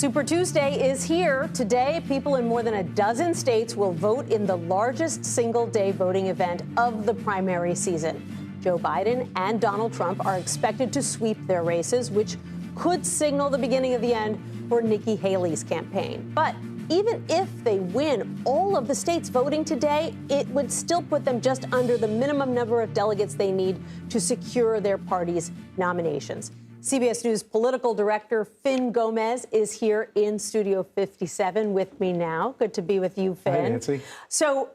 Super Tuesday is here. Today, people in more than a dozen states will vote in the largest single-day voting event of the primary season. Joe Biden and Donald Trump are expected to sweep their races, which could signal the beginning of the end for Nikki Haley's campaign. But even if they win all of the states voting today, it would still put them just under the minimum number of delegates they need to secure their party's nominations. CBS News political director Finn Gomez is here in Studio 57 with me now. Good to be with you, Finn. Hi, Nancy. So,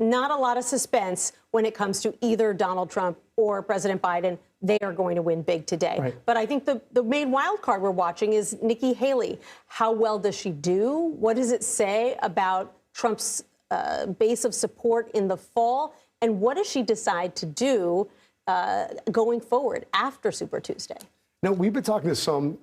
not a lot of suspense when it comes to either Donald Trump or President Biden. They are going to win big today. Right. But I think the main wild card we're watching is Nikki Haley. How well does she do? What does it say about Trump's base of support in the fall? And what does she decide to do going forward after Super Tuesday? Now, we've been talking to some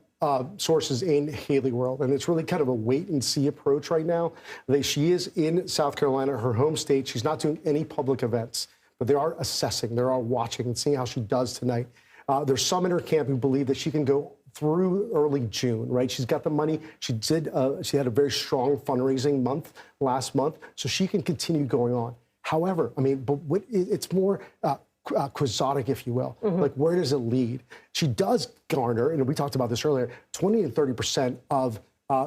sources in Haley world, and it's really kind of a wait-and-see approach right now. She is in South Carolina, her home state. She's not doing any public events, but they are assessing, they are watching and seeing how she does tonight. There's some in her camp who believe that she can go through early June, right? She's got the money. She had a very strong fundraising month last month, so she can continue going on. However, it's more quixotic, if you will. Like, where does it lead? She does garner, and we talked about this earlier, 20 and 30% of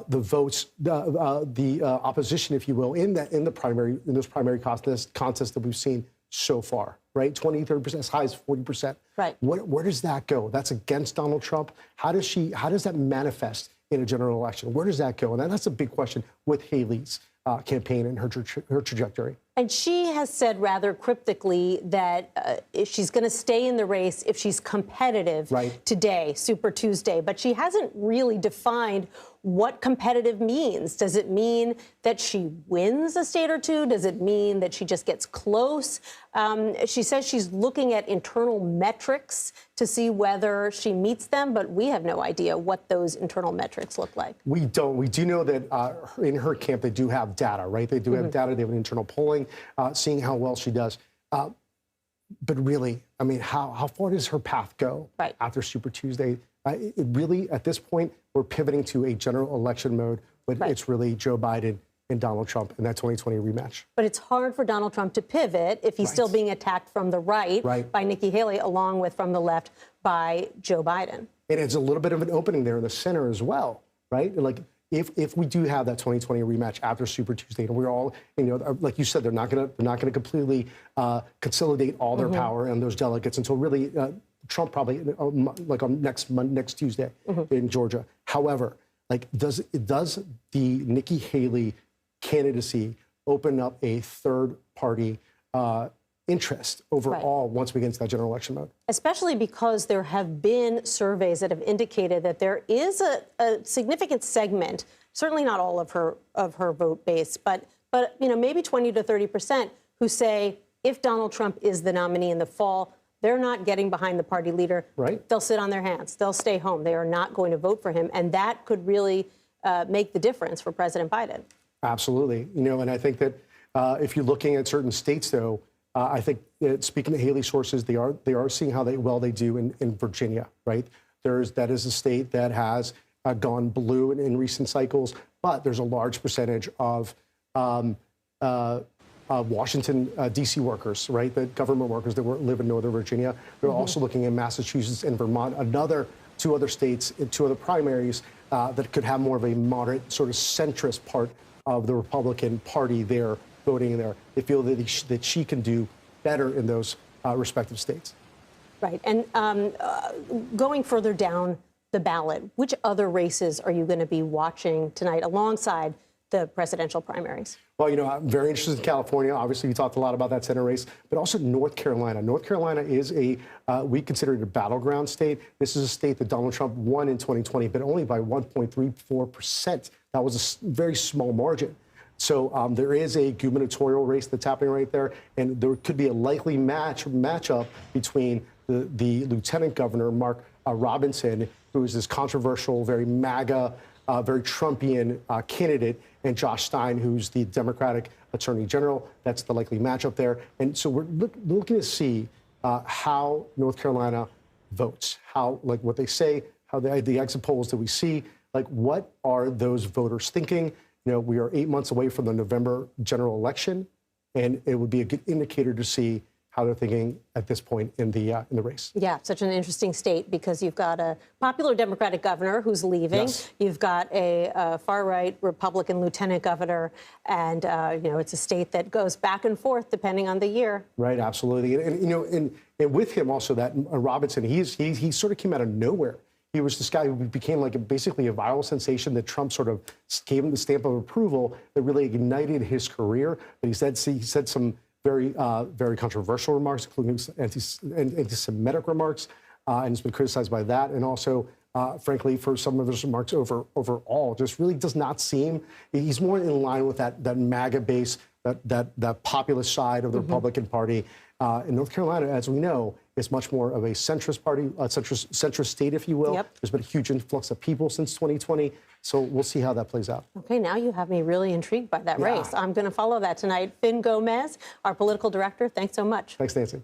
the votes, the opposition, if you will, in those primary contests that we've seen so far, right? 20, 30%, as high as 40%. Right. Where does that go? That's against Donald Trump. How does that manifest in a general election? Where does that go? And that's a big question with Haley's campaign and her trajectory. And she has said rather cryptically that she's going to stay in the race if she's competitive today, Super Tuesday. But she hasn't really defined what competitive means. Does it mean that she wins a state or two? Does it mean that she just gets close? She says she's looking at internal metrics to see whether she meets them, but we have no idea what those internal metrics look like. We don't. We do know that in her camp, they do have data, right? They do have data. They have an internal polling, seeing how well she does. But really, how far does her path go after Super Tuesday? It really, at this point, we're pivoting to a general election mode, but it's really Joe Biden and Donald Trump in that 2020 rematch. But it's hard for Donald Trump to pivot if he's still being attacked from the right by Nikki Haley, along with from the left by Joe Biden. And it's a little bit of an opening there in the center as well, right? Like, if we do have that 2020 rematch after Super Tuesday, and we're all, like you said, they're not going to completely consolidate all their power and those delegates until really Trump probably like on next Tuesday in Georgia. However, like, does the Nikki Haley candidacy open up a third party interest overall once we get into that general election mode? Especially because there have been surveys that have indicated that there is a significant segment, certainly not all of her vote base, but maybe 20 to 30% who say if Donald Trump is the nominee in the fall, they're not getting behind the party leader. They'll sit on their hands. They'll stay home. They are not going to vote for him. And that could really make the difference for President Biden. Absolutely. And I think that if you're looking at certain states, though, I think speaking to Haley sources, they are seeing how well they do in Virginia, right? That is a state that has gone blue in recent cycles, but there's a large percentage of Washington, D.C. workers, right? The government workers that live in Northern Virginia. They're also looking at Massachusetts and Vermont, two other states, two other primaries that could have more of a moderate, sort of centrist part of the Republican Party there voting there. They feel that she can do better in those respective states. Right. And going further down the ballot, which other races are you going to be watching tonight alongside the presidential primaries? Well, I'm very interested in California. Obviously, we talked a lot about that Senate race, but also North Carolina. North Carolina is we consider it a battleground state. This is a state that Donald Trump won in 2020, but only by 1.34%. That was a very small margin. So there is a gubernatorial race that's happening right there, and there could be a likely matchup between the Lieutenant Governor, Mark Robinson, who is this controversial, very MAGA, very Trumpian candidate, and Josh Stein, who's the Democratic Attorney General. That's the likely matchup there. And so we're looking to see how North Carolina votes, what they say, how the exit polls that we see, like, what are those voters thinking? You know, we are 8 months away from the November general election, and it would be a good indicator to see how they're thinking at this point in the race. Yeah, such an interesting state because you've got a popular Democratic governor who's leaving. Yes. You've got a far-right Republican lieutenant governor, and you know, it's a state that goes back and forth depending on the year. Right, absolutely, and you know, and with him also that Robinson, he sort of came out of nowhere. He was this guy who became like basically a viral sensation that Trump sort of gave him the stamp of approval that really ignited his career. But he said some very controversial remarks, including anti-Semitic remarks, and has been criticized by that. And also, frankly, for some of his remarks overall, just really does not seem, he's more in line with that MAGA base, that populist side of the Republican Party. In North Carolina, as we know, is much more of a centrist party, centrist state, if you will. Yep. There's been a huge influx of people since 2020. So we'll see how that plays out. Okay, now you have me really intrigued by that Yeah. race. I'm going to follow that tonight. Finn Gomez, our political director, thanks so much. Thanks, Nancy.